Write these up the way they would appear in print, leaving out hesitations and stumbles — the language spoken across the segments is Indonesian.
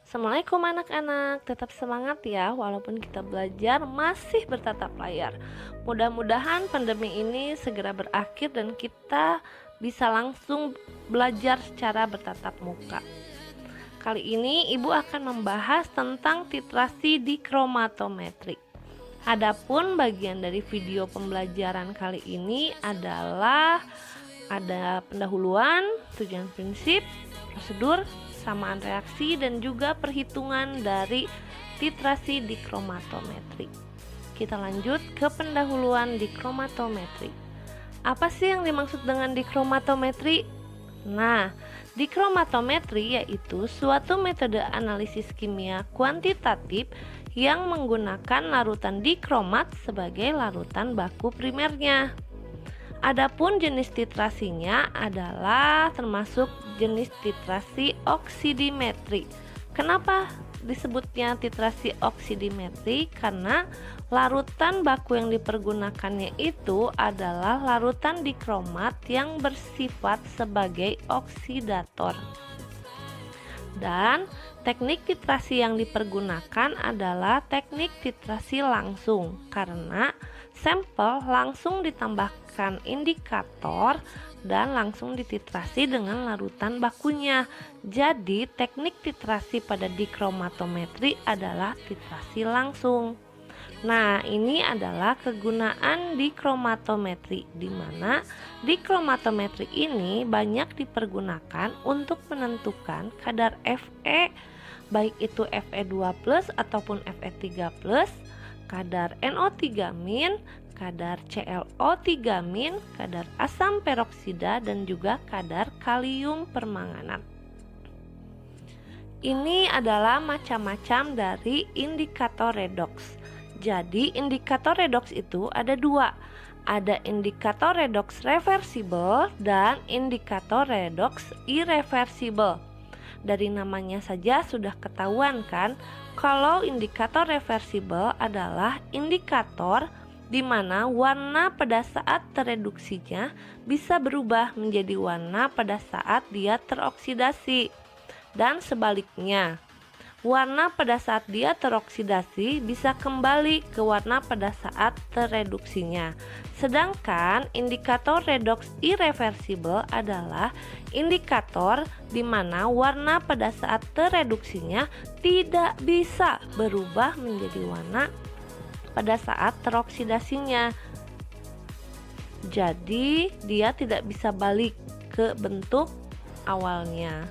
Assalamualaikum anak-anak, tetap semangat ya walaupun kita belajar masih bertatap layar. Mudah-mudahan pandemi ini segera berakhir dan kita bisa langsung belajar secara bertatap muka. Kali ini ibu akan membahas tentang titrasi dikromatometri. Adapun bagian dari video pembelajaran kali ini adalah ada pendahuluan, tujuan prinsip, prosedur, samaan reaksi, dan juga perhitungan dari titrasi dikromatometri. Kita lanjut ke pendahuluan dikromatometri. Apa sih yang dimaksud dengan dikromatometri? Nah, dikromatometri yaitu suatu metode analisis kimia kuantitatif yang menggunakan larutan dikromat sebagai larutan baku primernya. Adapun jenis titrasinya adalah termasuk jenis titrasi oksidimetri. Kenapa disebutnya titrasi oksidimetri? Karena larutan baku yang dipergunakannya itu adalah larutan dikromat yang bersifat sebagai oksidator. Dan teknik titrasi yang dipergunakan adalah teknik titrasi langsung karena sampel langsung ditambahkan indikator dan langsung dititrasi dengan larutan bakunya. Jadi teknik titrasi pada dikromatometri adalah titrasi langsung. Nah, ini adalah kegunaan dikromatometri, di mana dikromatometri ini banyak dipergunakan untuk menentukan kadar Fe, baik itu Fe2+ ataupun Fe3+, kadar NO3-, kadar ClO3-, kadar asam peroksida, dan juga kadar kalium permanganat. Ini adalah macam-macam dari indikator redoks. Jadi indikator redoks itu ada dua. Ada indikator redoks reversibel dan indikator redoks irreversibel. Dari namanya saja sudah ketahuan kan, kalau indikator reversibel adalah indikator di mana warna pada saat tereduksinya bisa berubah menjadi warna pada saat dia teroksidasi. Dan sebaliknya, warna pada saat dia teroksidasi bisa kembali ke warna pada saat tereduksinya. Sedangkan indikator redoks irreversibel adalah indikator di mana warna pada saat tereduksinya tidak bisa berubah menjadi warna pada saat teroksidasinya. Jadi dia tidak bisa balik ke bentuk awalnya.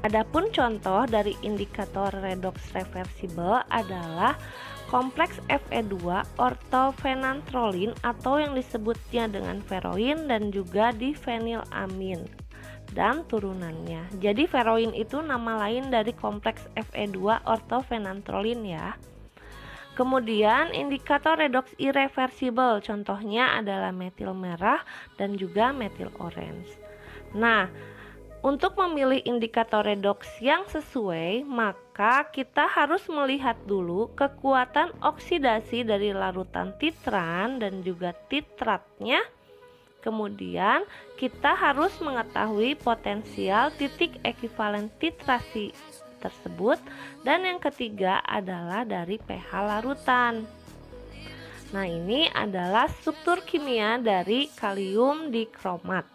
Adapun contoh dari indikator redoks reversibel adalah kompleks Fe2 ortofenantrolin atau yang disebutnya dengan feroin dan juga difenilamin dan turunannya. Jadi feroin itu nama lain dari kompleks Fe2 ortofenantrolin ya. Kemudian indikator redoks irreversibel contohnya adalah metil merah dan juga metil orange. Nah, untuk memilih indikator redoks yang sesuai, maka kita harus melihat dulu kekuatan oksidasi dari larutan titran dan juga titratnya. Kemudian kita harus mengetahui potensial titik ekivalen titrasi tersebut. Dan yang ketiga adalah dari pH larutan. Nah, ini adalah struktur kimia dari kalium dikromat.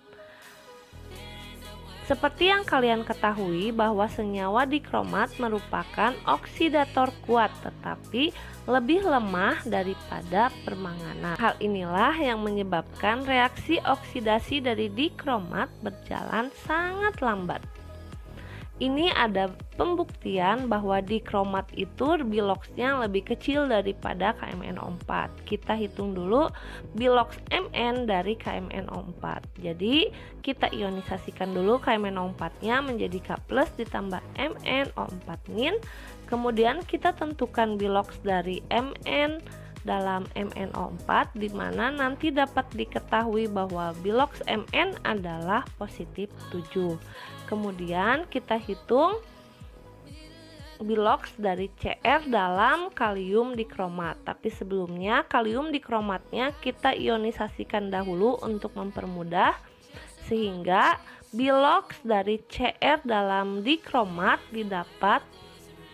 Seperti yang kalian ketahui bahwa senyawa dikromat merupakan oksidator kuat tetapi lebih lemah daripada permanganat. Hal inilah yang menyebabkan reaksi oksidasi dari dikromat berjalan sangat lambat. Ini ada pembuktian bahwa dikromat itu biloxnya lebih kecil daripada KMnO4. Kita hitung dulu bilox Mn dari KMnO4. Jadi kita ionisasikan dulu KMnO4-nya menjadi K+ ditambah MnO4-. Kemudian kita tentukan bilox dari Mn dalam MnO4, di mana nanti dapat diketahui bahwa bilox Mn adalah positif 7. Kemudian kita hitung bilox dari Cr dalam kalium dikromat. Tapi sebelumnya kalium dikromatnya kita ionisasikan dahulu untuk mempermudah, sehingga Bilox dari Cr dalam dikromat didapat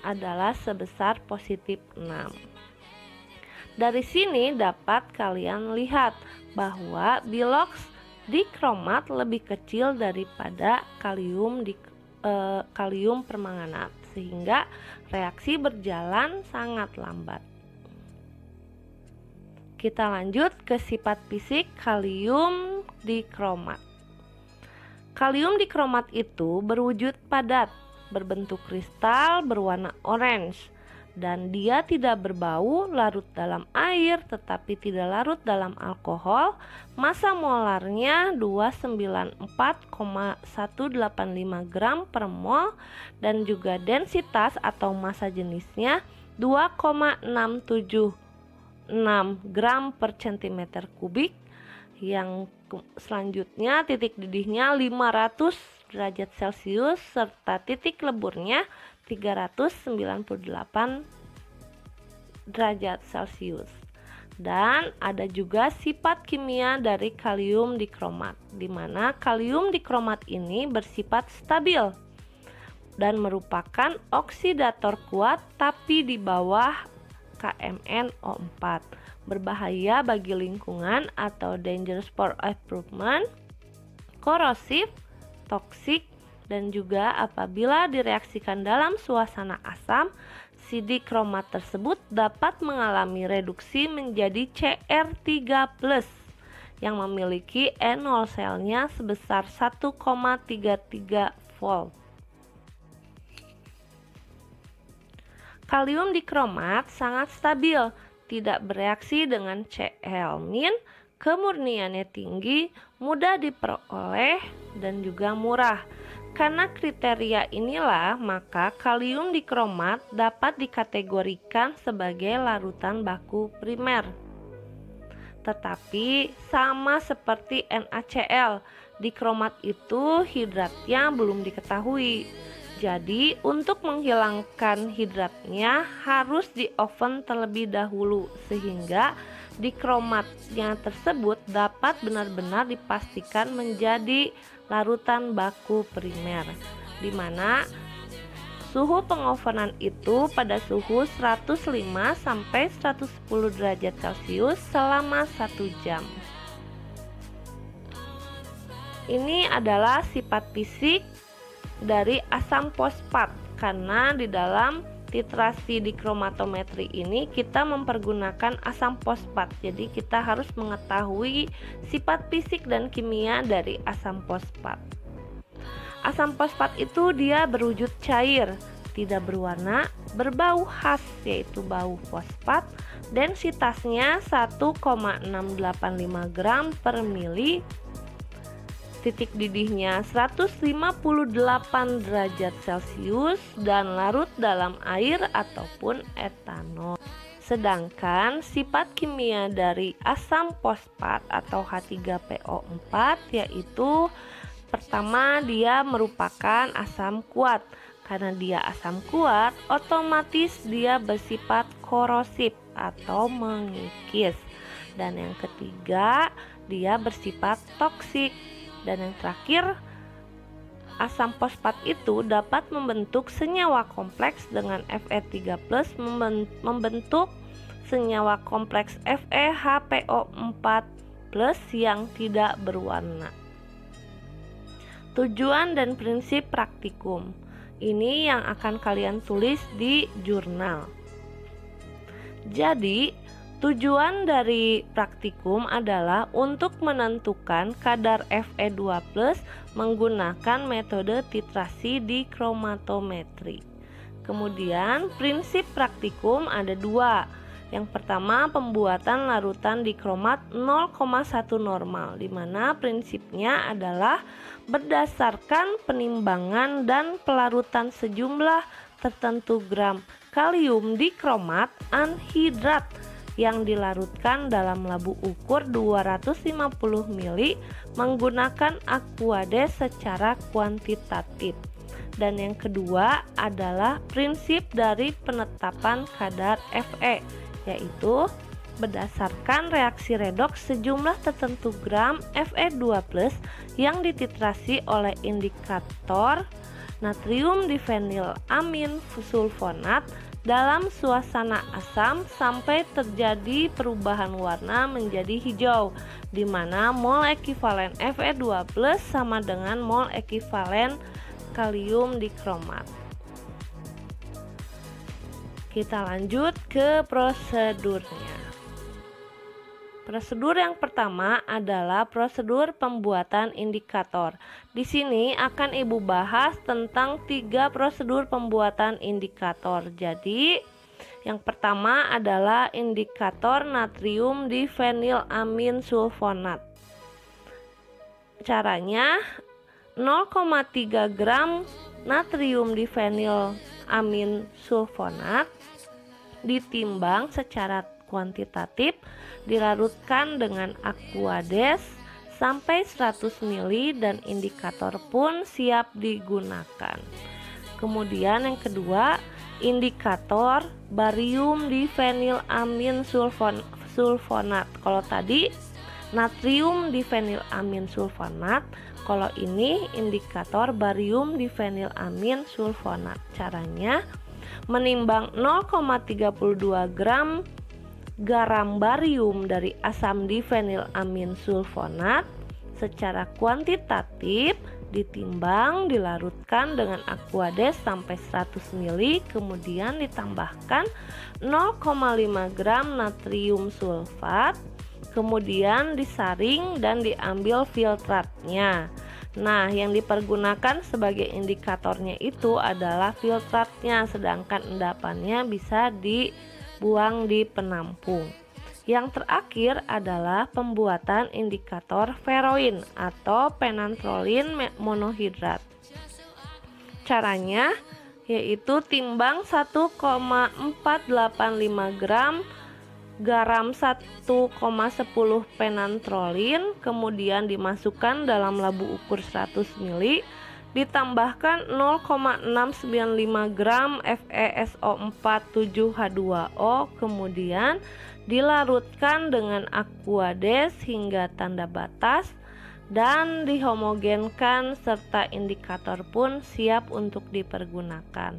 adalah sebesar positif 6. Dari sini dapat kalian lihat bahwa bilox dikromat lebih kecil daripada kalium permanganat, sehingga reaksi berjalan sangat lambat. Kita lanjut ke sifat fisik kalium dikromat. Kalium dikromat itu berwujud padat, berbentuk kristal berwarna orange, dan dia tidak berbau, larut dalam air tetapi tidak larut dalam alkohol. Massa molarnya 294,185 gram per mol, dan juga densitas atau massa jenisnya 2,676 gram per centimeter kubik. Yang selanjutnya titik didihnya 500 derajat Celcius serta titik leburnya 398 derajat Celcius. Dan ada juga sifat kimia dari kalium dikromat, di mana kalium dikromat ini bersifat stabil dan merupakan oksidator kuat tapi di bawah KMnO4, berbahaya bagi lingkungan atau dangerous for improvement, korosif, toksik, dan juga apabila direaksikan dalam suasana asam, si dikromat tersebut dapat mengalami reduksi menjadi Cr3+ yang memiliki E0 selnya sebesar 1,33 volt. Kalium dikromat sangat stabil, tidak bereaksi dengan Cl-, kemurniannya tinggi, mudah diperoleh, dan juga murah. Karena kriteria inilah, maka kalium dikromat dapat dikategorikan sebagai larutan baku primer. Tetapi sama seperti NaCl, dikromat itu hidratnya belum diketahui. Jadi untuk menghilangkan hidratnya harus di oven terlebih dahulu, sehingga dikromatnya tersebut dapat benar-benar dipastikan menjadi larutan baku primer, di mana suhu pengovenan itu pada suhu 105 sampai 110 derajat Celcius selama 1 jam. Ini adalah sifat fisik dari asam fosfat, karena di dalam titrasi dikromatometri ini kita mempergunakan asam fosfat. Jadi kita harus mengetahui sifat fisik dan kimia dari asam fosfat. Asam fosfat itu dia berwujud cair, tidak berwarna, berbau khas yaitu bau fosfat. Densitasnya 1,685 gram per mili. Titik didihnya 158 derajat Celcius dan larut dalam air ataupun etanol. Sedangkan sifat kimia dari asam fosfat atau H3PO4 yaitu pertama, dia merupakan asam kuat. Karena dia asam kuat, otomatis dia bersifat korosif atau mengikis. Dan yang ketiga, dia bersifat toksik. Dan yang terakhir, asam fosfat itu dapat membentuk senyawa kompleks dengan Fe3+, membentuk senyawa kompleks FeHPO4+ yang tidak berwarna. Tujuan dan prinsip praktikum ini yang akan kalian tulis di jurnal. Jadi tujuan dari praktikum adalah untuk menentukan kadar Fe2+ menggunakan metode titrasi dikromatometri. Kemudian prinsip praktikum ada dua. Yang pertama, pembuatan larutan dikromat 0,1 normal, di mana prinsipnya adalah berdasarkan penimbangan dan pelarutan sejumlah tertentu gram kalium dikromat anhidrat yang dilarutkan dalam labu ukur 250 ml menggunakan aquade secara kuantitatif. Dan yang kedua adalah prinsip dari penetapan kadar Fe, yaitu berdasarkan reaksi redoks sejumlah tertentu gram Fe2+ yang dititrasi oleh indikator natrium difenilamin sulfonat dalam suasana asam sampai terjadi perubahan warna menjadi hijau, di mana mol ekivalen Fe2+ sama dengan mol ekivalen kalium dikromat. Kita lanjut ke prosedurnya. Prosedur yang pertama adalah prosedur pembuatan indikator. Di sini akan Ibu bahas tentang 3 prosedur pembuatan indikator. Jadi, yang pertama adalah indikator natrium difenilamin sulfonat. Caranya 0,3 gram natrium difenilamin sulfonat ditimbang secara kuantitatif, dilarutkan dengan Aquades sampai 100 ml dan indikator pun siap digunakan. Kemudian yang kedua, indikator barium difenilamin sulfonat. Kalau tadi natrium difenilamin sulfonat, kalau ini indikator barium difenilamin sulfonat. Caranya menimbang 0,32 gram garam barium dari asam difenilamin sulfonat secara kuantitatif, ditimbang, dilarutkan dengan Aquades sampai 100 ml, kemudian ditambahkan 0,5 gram natrium sulfat, kemudian disaring dan diambil filtratnya. Nah, yang dipergunakan sebagai indikatornya itu adalah filtratnya, sedangkan endapannya bisa dibuang di penampung. Yang terakhir adalah pembuatan indikator feroin atau penantrolin monohidrat. Caranya yaitu timbang 1,485 gram garam 1,10 penantrolin, kemudian dimasukkan dalam labu ukur 100 ml, ditambahkan 0,695 gram FeSO4 7H2O, kemudian dilarutkan dengan Aquades hingga tanda batas dan dihomogenkan serta indikator pun siap untuk dipergunakan.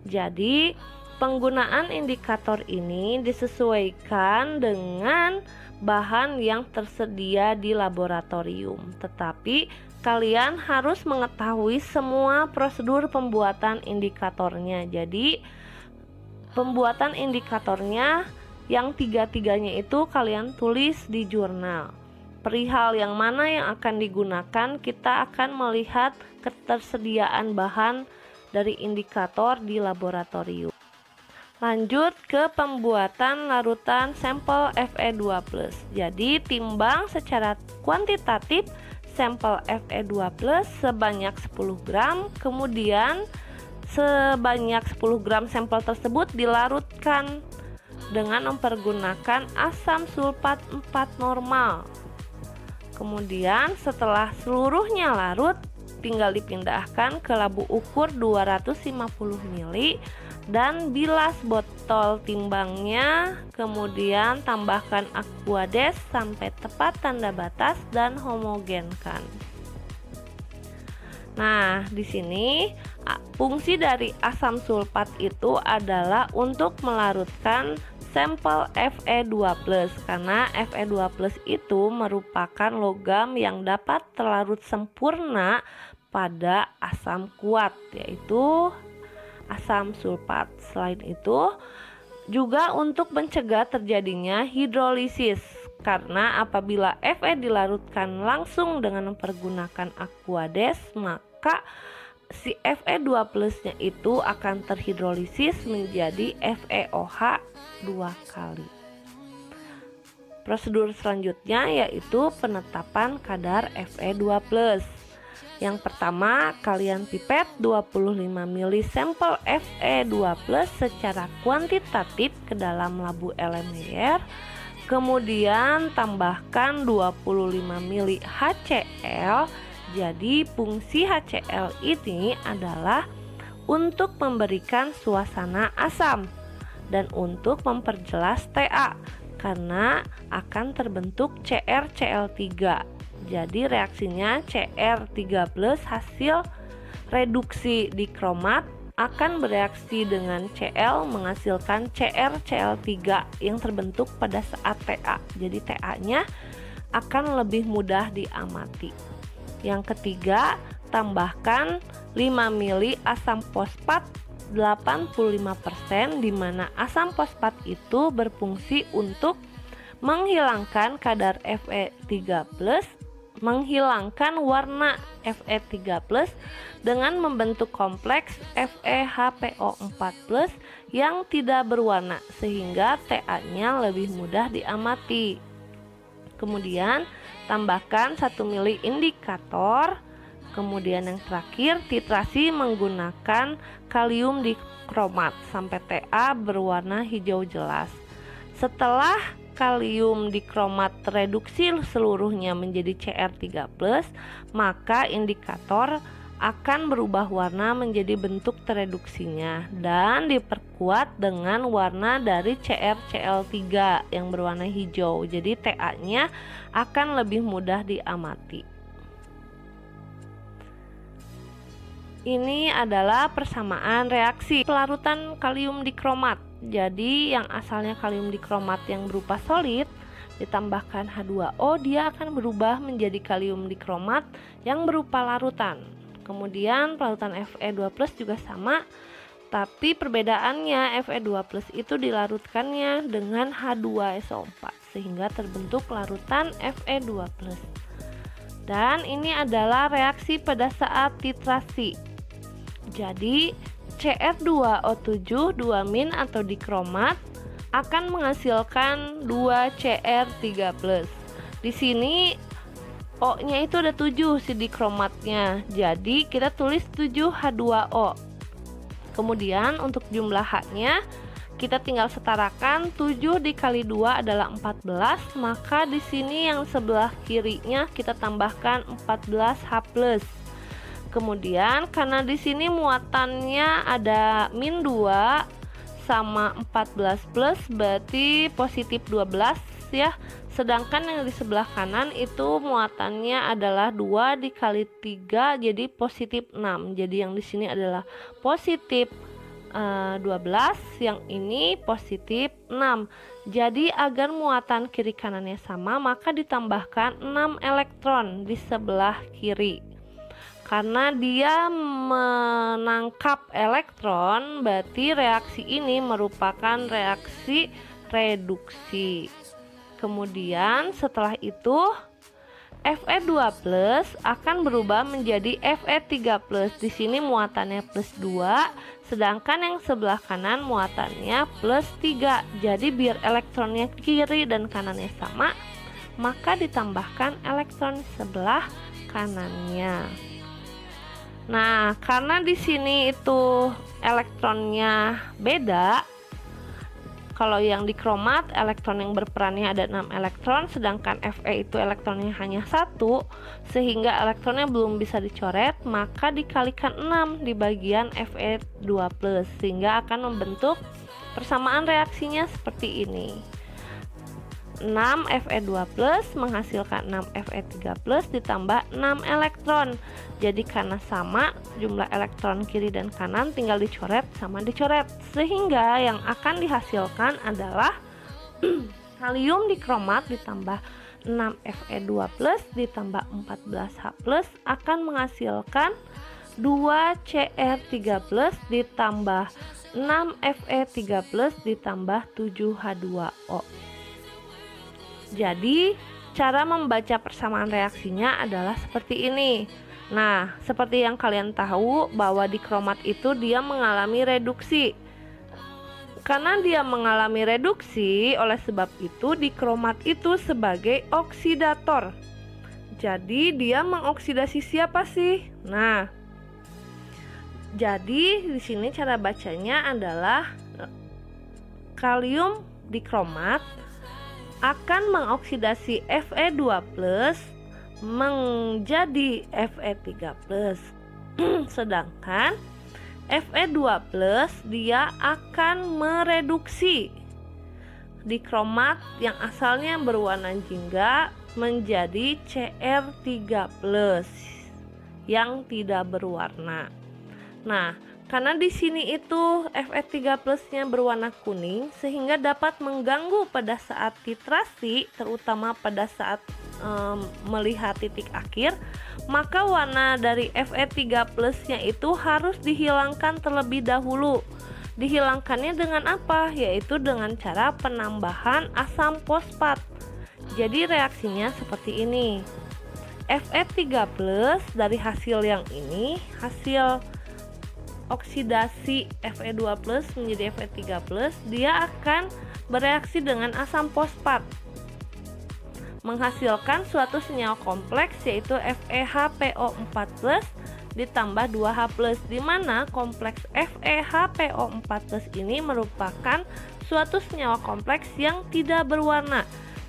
Jadi penggunaan indikator ini disesuaikan dengan bahan yang tersedia di laboratorium, tetapi kalian harus mengetahui semua prosedur pembuatan indikatornya. Jadi pembuatan indikatornya yang tiga-tiganya itu kalian tulis di jurnal. Perihal yang mana yang akan digunakan, kita akan melihat ketersediaan bahan dari indikator di laboratorium. Lanjut ke pembuatan larutan sampel Fe2+. Jadi timbang secara kuantitatif sampel Fe2+ sebanyak 10 gram, kemudian sebanyak 10 gram sampel tersebut dilarutkan dengan mempergunakan asam sulfat 4 normal. Kemudian setelah seluruhnya larut, tinggal dipindahkan ke labu ukur 250 ml dan bilas botol timbangnya, kemudian tambahkan Aquades sampai tepat tanda batas dan homogenkan. Nah, di sini fungsi dari asam sulfat itu adalah untuk melarutkan sampel Fe2+, karena Fe2+ itu merupakan logam yang dapat terlarut sempurna pada asam kuat, yaitu asam sulfat. Selain itu juga untuk mencegah terjadinya hidrolisis, karena apabila Fe dilarutkan langsung dengan mempergunakan Aquades, maka si Fe2+ nya itu akan terhidrolisis menjadi FeOH 2 kali. Prosedur selanjutnya yaitu penetapan kadar Fe2+. Yang pertama, kalian pipet 25 ml sampel Fe2+ secara kuantitatif ke dalam labu LMR, kemudian tambahkan 25 ml HCl. Jadi fungsi HCl ini adalah untuk memberikan suasana asam dan untuk memperjelas TA. karena akan terbentuk CrCl3. Jadi reaksinya Cr3+ hasil reduksi dikromat akan bereaksi dengan Cl menghasilkan CrCl3 yang terbentuk pada saat Ta. Jadi Ta-nya akan lebih mudah diamati. Yang ketiga, tambahkan 5 mili asam fosfat 85%, di mana asam fosfat itu berfungsi untuk menghilangkan kadar Fe3+, menghilangkan warna Fe3+ dengan membentuk kompleks FeHPO4+ yang tidak berwarna, sehingga Ta-nya lebih mudah diamati. Kemudian tambahkan 1 mili indikator. Kemudian yang terakhir, titrasi menggunakan kalium dikromat sampai Ta berwarna hijau jelas. Setelah kalium dikromat tereduksi seluruhnya menjadi Cr3+, maka indikator akan berubah warna menjadi bentuk tereduksinya dan diperkuat dengan warna dari CrCl3 yang berwarna hijau. Jadi Ta-nya akan lebih mudah diamati. Ini adalah persamaan reaksi pelarutan kalium dikromat. Jadi yang asalnya kalium dikromat yang berupa solid ditambahkan H2O, dia akan berubah menjadi kalium dikromat yang berupa larutan. Kemudian pelarutan Fe2+ juga sama, tapi perbedaannya Fe2+ itu dilarutkannya dengan H2SO4 sehingga terbentuk larutan Fe2+. Dan ini adalah reaksi pada saat titrasi. Jadi Cr2O7 2- atau dikromat akan menghasilkan 2Cr3+. Di sini O-nya itu ada 7 si dikromatnya. Jadi kita tulis 7H2O. Kemudian untuk jumlah H-nya kita tinggal setarakan, 7 dikali 2 adalah 14, maka di sini yang sebelah kirinya kita tambahkan 14H+. Kemudian karena di sini muatannya ada -2 sama 14+, berarti positif 12 ya. Sedangkan yang di sebelah kanan itu muatannya adalah 2 dikali 3 jadi positif 6. Jadi yang di sini adalah positif 12, yang ini positif 6. Jadi agar muatan kiri kanannya sama, maka ditambahkan 6 elektron di sebelah kiri. Karena dia menangkap elektron, berarti reaksi ini merupakan reaksi reduksi. Kemudian setelah itu Fe2+ akan berubah menjadi Fe3+. Di sini muatannya +2, sedangkan yang sebelah kanan muatannya +3. Jadi biar elektronnya kiri dan kanannya sama, maka ditambahkan elektron sebelah kanannya. Nah, karena di sini itu elektronnya beda. Kalau yang dikromat, elektron yang berperannya ada 6 elektron, sedangkan Fe itu elektronnya hanya 1, sehingga elektronnya belum bisa dicoret, maka dikalikan 6 di bagian Fe2+, sehingga akan membentuk persamaan reaksinya seperti ini. 6 Fe2+ menghasilkan 6 Fe3+ ditambah 6 elektron. Jadi karena sama jumlah elektron kiri dan kanan tinggal dicoret sama dicoret, sehingga yang akan dihasilkan adalah kalium dikromat ditambah 6 Fe2+ ditambah 14H+ akan menghasilkan 2 Cr3+ ditambah 6 Fe3+ ditambah 7H2O. Jadi cara membaca persamaan reaksinya adalah seperti ini. Nah, seperti yang kalian tahu bahwa dikromat itu dia mengalami reduksi. Karena dia mengalami reduksi, oleh sebab itu dikromat itu sebagai oksidator. Jadi dia mengoksidasi siapa sih? Nah, jadi di sini cara bacanya adalah kalium dikromat akan mengoksidasi Fe2+ menjadi Fe3+. Sedangkan Fe2+ dia akan mereduksi dikromat yang asalnya berwarna jingga menjadi Cr3+ yang tidak berwarna. Nah, karena di sini itu Fe3+-nya berwarna kuning sehingga dapat mengganggu pada saat titrasi, terutama pada saat melihat titik akhir, maka warna dari Fe3+-nya itu harus dihilangkan terlebih dahulu. Dihilangkannya dengan apa? Yaitu dengan cara penambahan asam fosfat. Jadi reaksinya seperti ini. Fe3+ dari hasil yang ini, hasil oksidasi Fe2+ menjadi Fe3+, dia akan bereaksi dengan asam fosfat, menghasilkan suatu senyawa kompleks yaitu FeHPO4+ ditambah 2H+, di mana kompleks FeHPO4+ ini merupakan suatu senyawa kompleks yang tidak berwarna.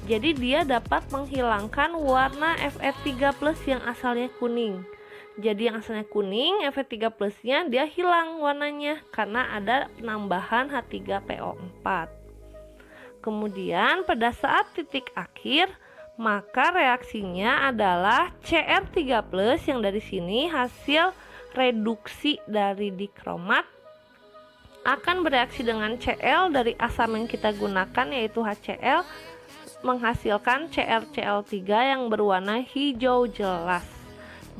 Jadi dia dapat menghilangkan warna Fe3+ yang asalnya kuning. Jadi yang asalnya kuning, Fe3+-nya dia hilang warnanya karena ada penambahan H3PO4. Kemudian pada saat titik akhir, maka reaksinya adalah Cr3+ yang dari sini hasil reduksi dari dikromat akan bereaksi dengan Cl dari asam yang kita gunakan yaitu HCl, menghasilkan CrCl3 yang berwarna hijau jelas.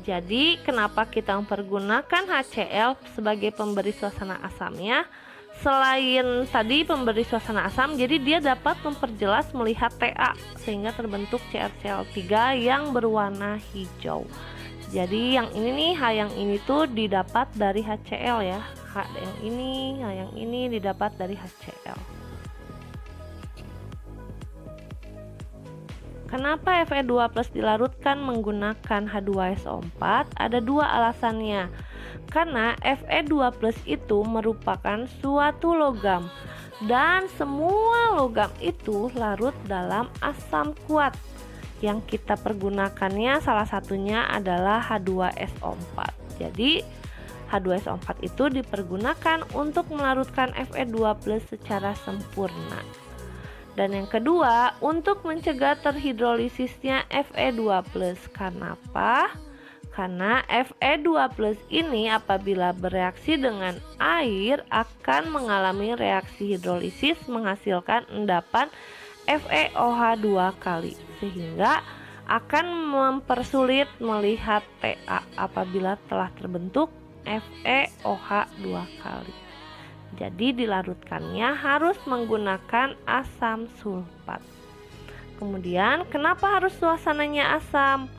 Jadi kenapa kita mempergunakan HCl sebagai pemberi suasana asamnya? Selain tadi pemberi suasana asam, jadi dia dapat memperjelas melihat Ta sehingga terbentuk CrCl3 yang berwarna hijau. Jadi yang ini nih, H yang ini tuh didapat dari HCl ya. H yang ini, H yang ini didapat dari HCl. Kenapa Fe2+ dilarutkan menggunakan H2SO4? Ada dua alasannya. Karena Fe2+ itu merupakan suatu logam dan semua logam itu larut dalam asam kuat. Yang kita pergunakannya salah satunya adalah H2SO4. Jadi H2SO4 itu dipergunakan untuk melarutkan Fe2+ secara sempurna. Dan yang kedua, untuk mencegah terhidrolisisnya Fe2+. Kenapa? Karena Fe2+ ini apabila bereaksi dengan air akan mengalami reaksi hidrolisis menghasilkan endapan FeOH 2 kali, sehingga akan mempersulit melihat Ta apabila telah terbentuk FeOH 2 kali. Jadi dilarutkannya harus menggunakan asam sulfat. Kemudian kenapa harus suasananya asam?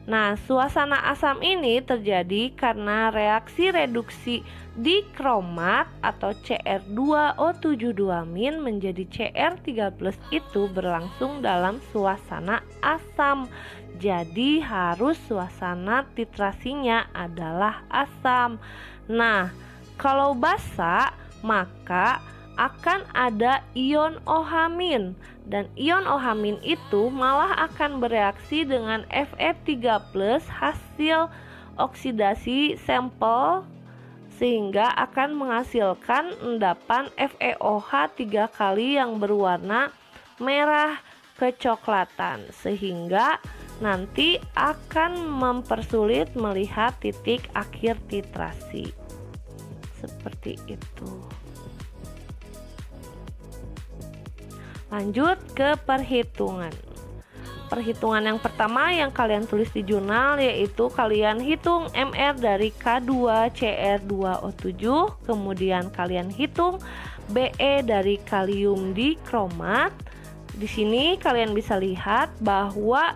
Nah, suasana asam ini terjadi karena reaksi reduksi dikromat atau Cr2O72- menjadi Cr3+ itu berlangsung dalam suasana asam. Jadi harus suasana titrasinya adalah asam. Nah, kalau basa maka akan ada ion OH- dan ion OH- itu malah akan bereaksi dengan Fe3+ hasil oksidasi sampel sehingga akan menghasilkan endapan FeOH 3 kali yang berwarna merah kecoklatan, sehingga nanti akan mempersulit melihat titik akhir titrasi. Seperti itu. Lanjut ke perhitungan. Perhitungan yang pertama yang kalian tulis di jurnal yaitu kalian hitung MR dari K2Cr2O7, kemudian kalian hitung Be dari kalium dikromat. Di sini kalian bisa lihat bahwa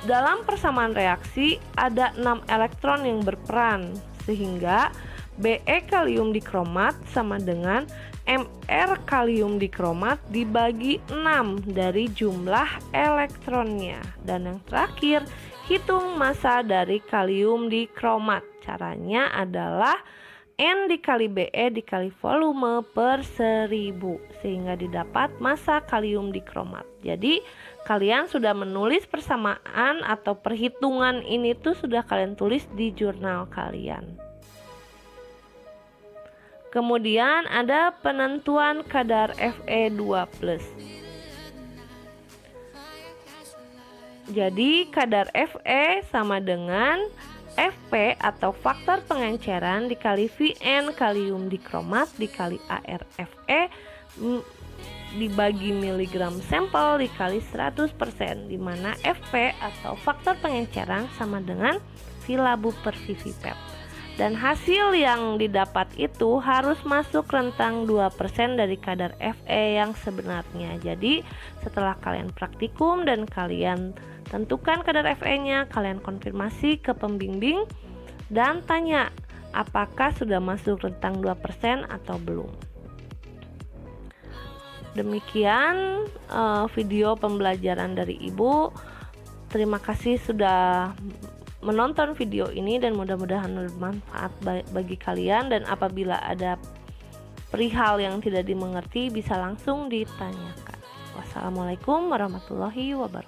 dalam persamaan reaksi ada 6 elektron yang berperan, sehingga Be kalium dikromat sama dengan Mr kalium dikromat dibagi 6 dari jumlah elektronnya. Dan yang terakhir, hitung massa dari kalium dikromat. Caranya adalah N dikali Be dikali volume per 1000, sehingga didapat massa kalium dikromat. Jadi kalian sudah menulis persamaan atau perhitungan ini tuh sudah kalian tulis di jurnal kalian. Kemudian ada penentuan kadar Fe2+. Jadi kadar Fe sama dengan Fp atau faktor pengenceran dikali Vn kalium dikromat dikali ArFe dibagi miligram sampel dikali 100%, di mana Fp atau faktor pengenceran sama dengan silabu per Vivipep. Dan hasil yang didapat itu harus masuk rentang 2% dari kadar Fe yang sebenarnya. Jadi setelah kalian praktikum dan kalian tentukan kadar Fe-nya, kalian konfirmasi ke pembimbing dan tanya apakah sudah masuk rentang 2% atau belum. Demikian video pembelajaran dari Ibu. Terima kasih sudah menonton video ini dan mudah-mudahan bermanfaat bagi kalian, dan apabila ada perihal yang tidak dimengerti bisa langsung ditanyakan. Wassalamualaikum warahmatullahi wabarakatuh.